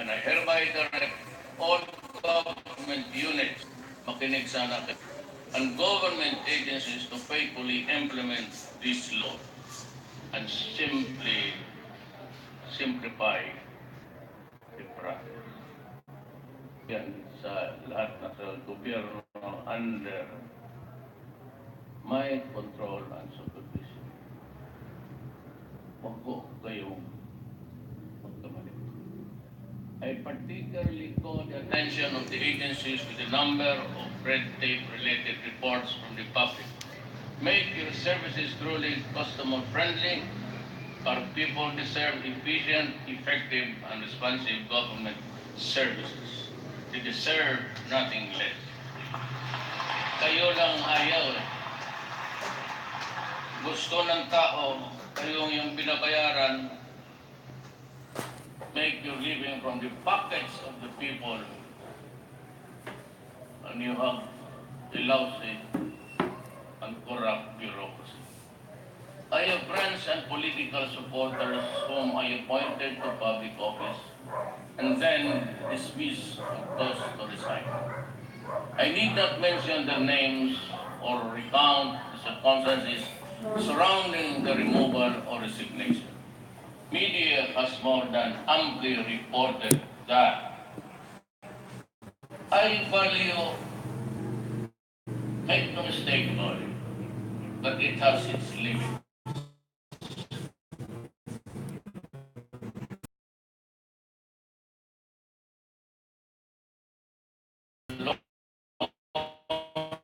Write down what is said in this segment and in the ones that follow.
and I hereby direct all government units makinig sana and government agencies to faithfully implement this law and simplify the process. Yan sa lahat ng sa gobyerno under my control and supervision. Huwag ko kayong magkamali. I particularly call the attention of the agencies with the number of red tape-related reports from the public. Make your services truly customer-friendly. Our people deserve efficient, effective, and responsive government services. They deserve nothing less. Kayo lang ayaw. Gusto ng tao, kayong yung binabayaran, make your living from the pockets of the people, and you have a lousy and corrupt bureaucracy. I have friends and political supporters whom I appointed to public office and then dismissed or forced to resign. I need not mention their names or recount the circumstances surrounding the removal or resignation. Media has more than amply reported that. I value, make no mistake about it, but it has its limits.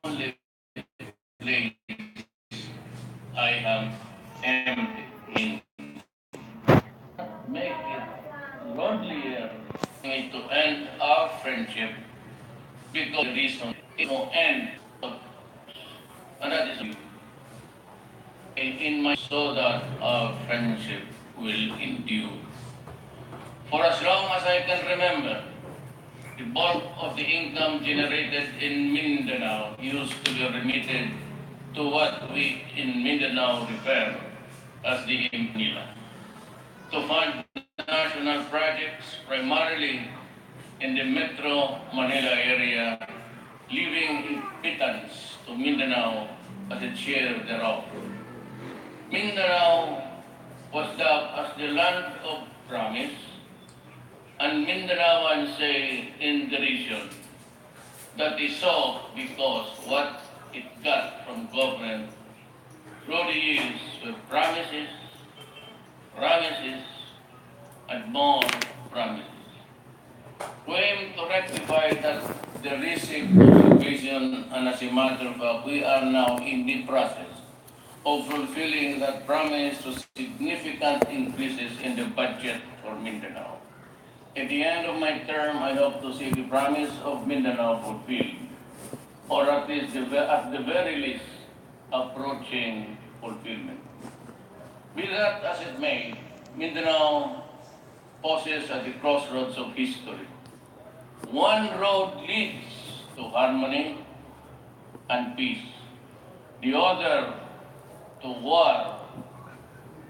Lonely place I am empty in. Make it lonelier to end our friendship because the reason it will end. And that is in my so that our friendship will endure. For as long as I can remember, the bulk of the income generated in Mindanao used to be remitted to what we in Mindanao refer as the Manila, to fund national projects primarily in the Metro Manila area, leaving pittance to Mindanao as its share thereof. Mindanao was dubbed as the land of promise, and Mindanaoans say in derision that is so because what it got from government through the years were promises, promises, and more promises. We aim to rectify that the recent situation, and as a matter of fact, we are now in the process of fulfilling that promise to significant increases in the budget for Mindanao. At the end of my term, I hope to see the promise of Mindanao fulfilled, or at least at the very least, approaching fulfillment. Be that as it may, Mindanao pauses at the crossroads of history. One road leads to harmony and peace, the other to war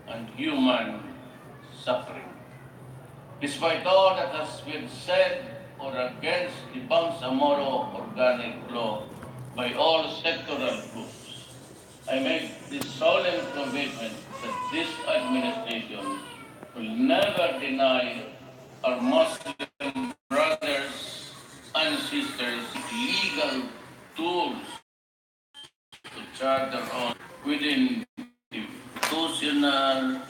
and human suffering. Despite all that has been said or against the Bangsamoro organic law by all sectoral groups, I make this solemn commitment that this administration will never deny our Muslim brothers and sisters legal tools to chart their own within the constitutional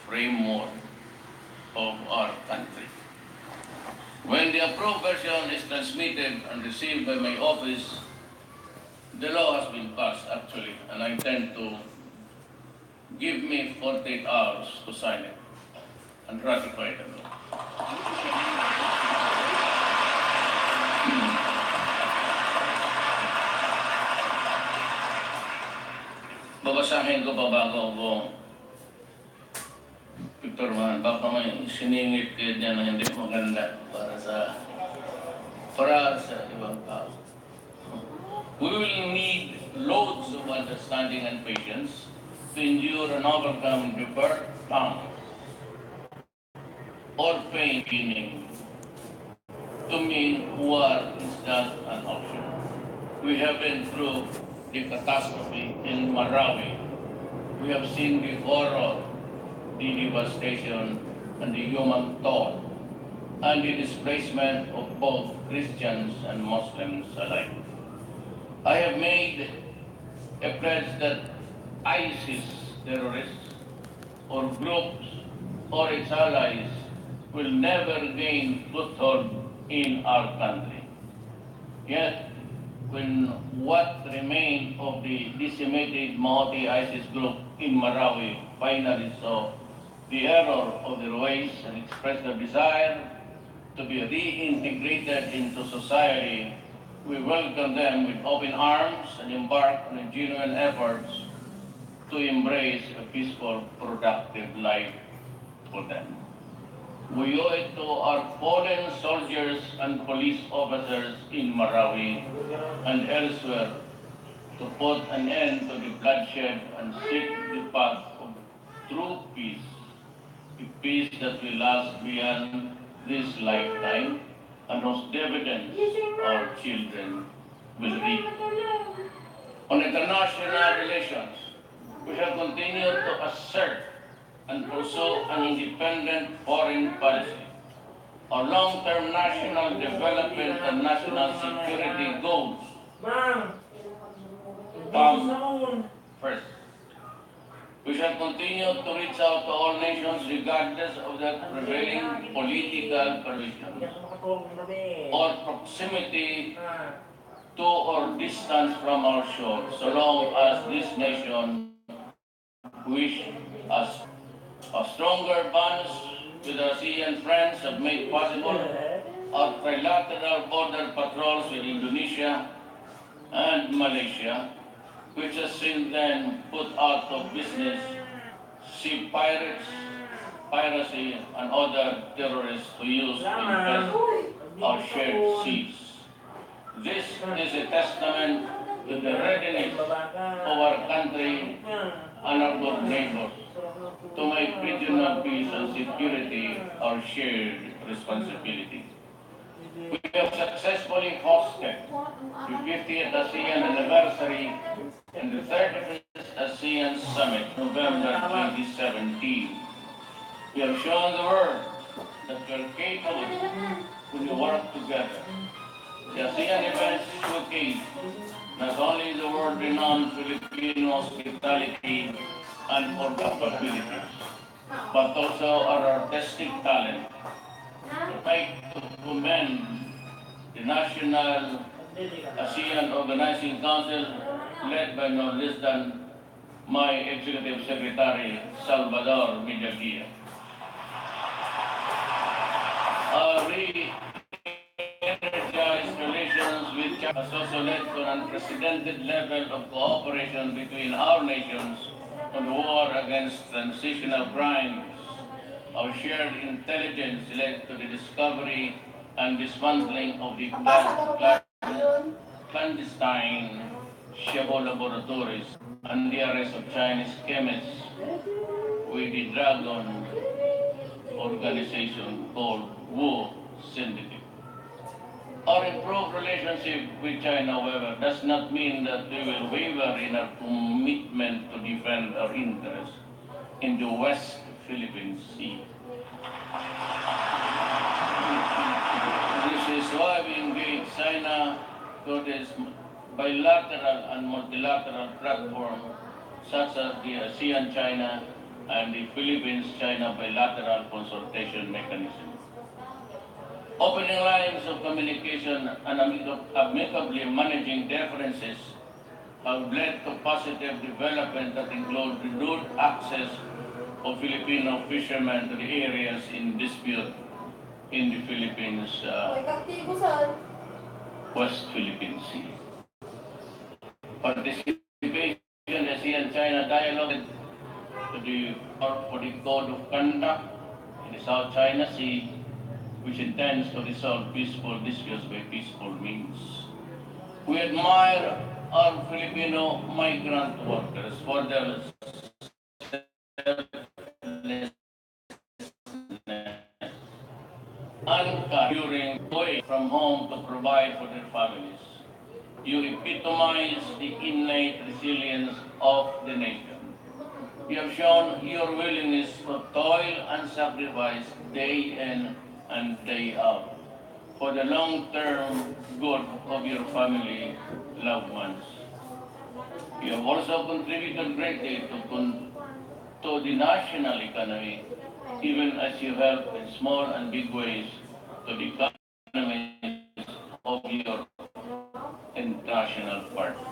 framework of our country. When the approved version is transmitted and received by my office, the law has been passed actually, and I intend to give me 48 hours to sign it and ratify the law. Babasahin ko pa bago ako Victor Man, baka may siningit kayo dyan na hindi maganda para sa ibang tao. We will need loads of understanding and patience to endure and overcome the birth, pain, or pain, meaning To me, war is not an option. We have been through the catastrophe in Marawi. We have seen the horror, the devastation, and the human toll, and the displacement of both Christians and Muslims alike. I have made a pledge that ISIS terrorists or groups or its allies will never gain foothold in our country. Yet, when what remained of the decimated Mahoti ISIS group in Marawi finally saw the error of their ways and expressed their desire to be reintegrated into society, we welcome them with open arms and embark on a genuine efforts to embrace a peaceful, productive life for them. We owe it to our fallen soldiers and police officers in Marawi and elsewhere to put an end to the bloodshed and seek the path of true peace, a peace that will last beyond this lifetime and whose dividends our children will reap. On international relations, we have continued to assert and pursue an independent foreign policy. Our long-term national development and national security goals come first. We shall continue to reach out to all nations regardless of their prevailing political conditions or proximity to or distance from our shores, so long as this nation wish us. Our stronger bonds with our ASEAN friends have made possible our trilateral border patrols with Indonesia and Malaysia, which has since then put out of business sea pirates, piracy, and other terrorists who use to infest our shared seas. This is a testament to the readiness of our country and our good neighbors to make regional peace and security our shared responsibility. We have successfully hosted the 50th ASEAN anniversary and the 35th ASEAN Summit, November 2017. We have shown the world that we are capable when we work together. The ASEAN events showcase not only the world-renowned Filipino hospitality and our capabilities, but also our artistic talent. I'd like to commend the National ASEAN Organizing Council, led by no less than my Executive Secretary, Salvador Millaguia. Our re-energized relations with China has also led to an unprecedented level of cooperation between our nations on the war against transitional crimes. Our shared intelligence led to the discovery and dismantling of the clandestine Shabu laboratories and the arrest of Chinese chemists with the Dragon organization called Wu Syndicate. Our improved relationship with China, however, does not mean that we will waver in our commitment to defend our interests in the West Philippine Sea. This is why we engage China through this bilateral and multilateral platform, such as the ASEAN-China and the Philippines-China bilateral consultation mechanism. Opening lines of communication and amicably managing differences have led to positive development that include renewed access of Filipino fishermen to the areas in dispute in the Philippines, West Philippine Sea. Participation in the ASEAN-China dialogue to the for the Code of Conduct in the South China Sea, which intends to resolve peaceful disputes by peaceful means. We admire our Filipino migrant workers for their selflessness during away from home to provide for their families. You epitomize the innate resilience of the nation. You have shown your willingness to toil and sacrifice day in and day out for the long-term good of your family, loved ones. You have also contributed greatly to the national economy, even as you help in small and big ways to the economies of your international partners.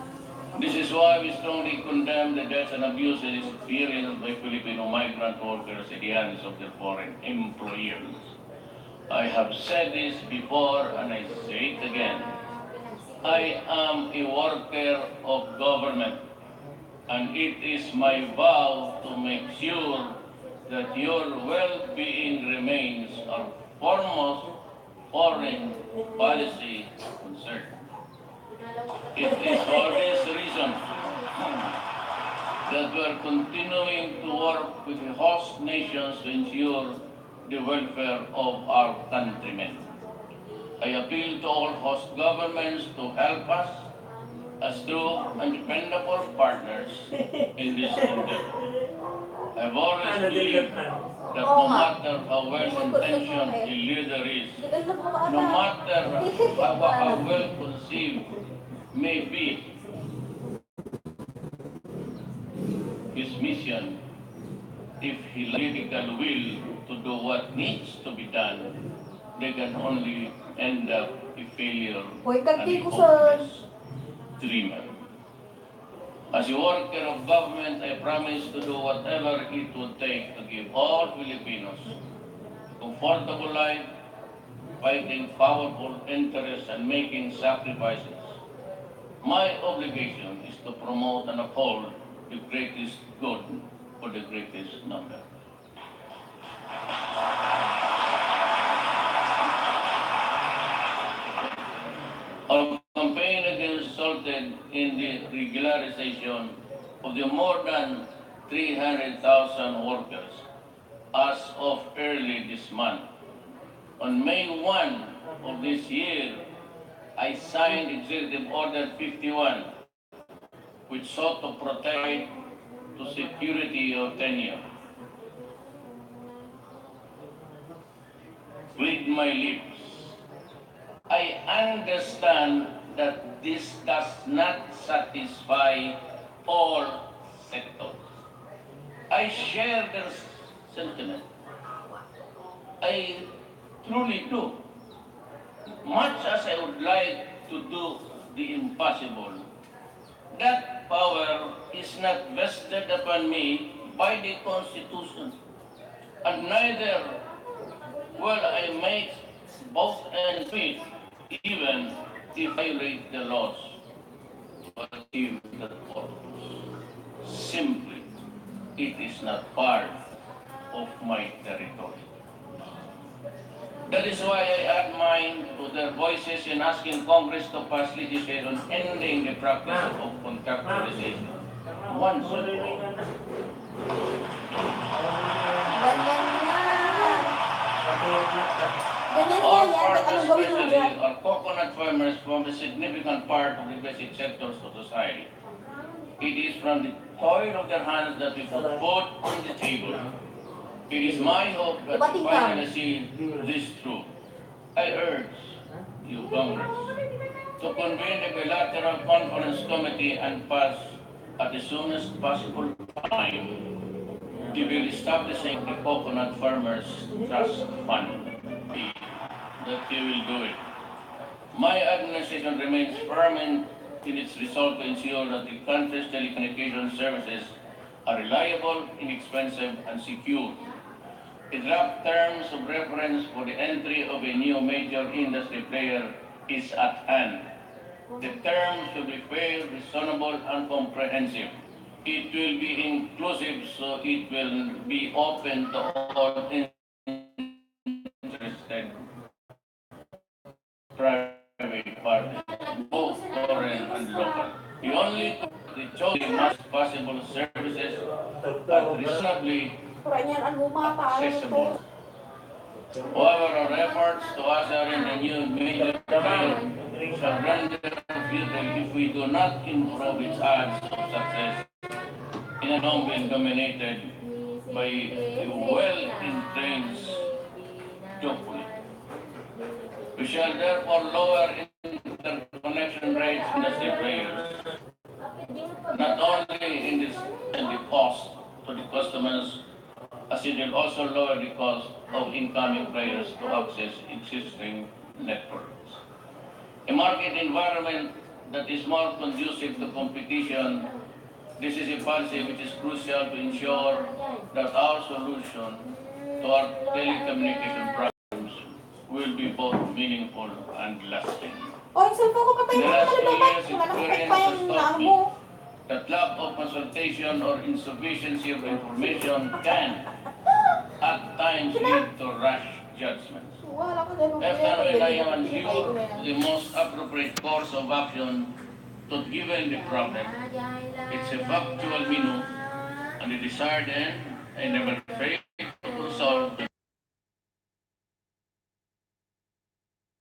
This is why we strongly condemn the deaths and abuses experienced by Filipino migrant workers at the hands of their foreign employers. I have said this before and I say it again. I am a worker of government, and it is my vow to make sure that your well-being remains our foremost foreign policy concern. It is for this reason that we are continuing to work with the host nations to ensure the welfare of our countrymen. I appeal to all host governments to help us as true and dependable partners in this endeavor. I've always believed that no matter how well-intentioned a leader is, no matter how well-conceived may be his mission, if he political will to do what needs to be done, they can only end up a failure and a hopeless dreamer. As a worker of government, I promise to do whatever it would take to give all Filipinos a comfortable life, fighting powerful interests and making sacrifices. My obligation is to promote and uphold the greatest good for the greatest number. Our campaign against resulted in the regularization of the more than 300,000 workers as of early this month. On May 1 of this year, I signed Executive Order 51, which sought to protect to security of tenure. With my lips, I understand that this does not satisfy all sectors. I share their sentiment. I truly do. Much as I would like to do the impossible, that power is not vested upon me by the Constitution, and neither will I make both ends meet, even if I violate the laws to achieve that purpose. Simply, it is not part of my territory. That is why I add mine to their voices in asking Congress to pass legislation ending the practice of contractualization once and for all. All farmers, especially our coconut farmers, form a significant part of the basic sectors of society. It is from the toil of their hands that we put food on the table. It is my hope that we finally see this through. I urge you, Congress, to convene a bilateral conference committee and pass at the soonest possible time the bill establishing the Coconut Farmers Trust Fund. That you will do it. My administration remains firm in its resolve to ensure that the country's telecommunication services are reliable, inexpensive, and secure. The draft terms of reference for the entry of a new major industry player is at hand. The terms should be fair, reasonable, and comprehensive. It will be inclusive, so it will be open to all interested private parties, both foreign and local. The only the choice must possible services at reasonably accessible However, our efforts to usher in a new major player shall render futile if we do not improve its odds of success in a long been dominated by a well-entrenched duopoly. We shall therefore lower interconnection rates in the state players, not only in the cost to the customers, as it will also lower the cost of incoming players to access existing networks. A market environment that is more conducive to competition. This is a policy which is crucial to ensure that our solution to our telecommunication problems will be both meaningful and lasting. O, yung cellphone ko patay In the mo. last Ano 2 ba? years, Manakit experience pa has yung taught naan me mo. that lack of consultation or insufficiency of information can, at times, lead to rash judgments. Wala ka ganun. If and when I am unsure the most appropriate course of action to given the problem, it's a factual menu and the desired end, I never fail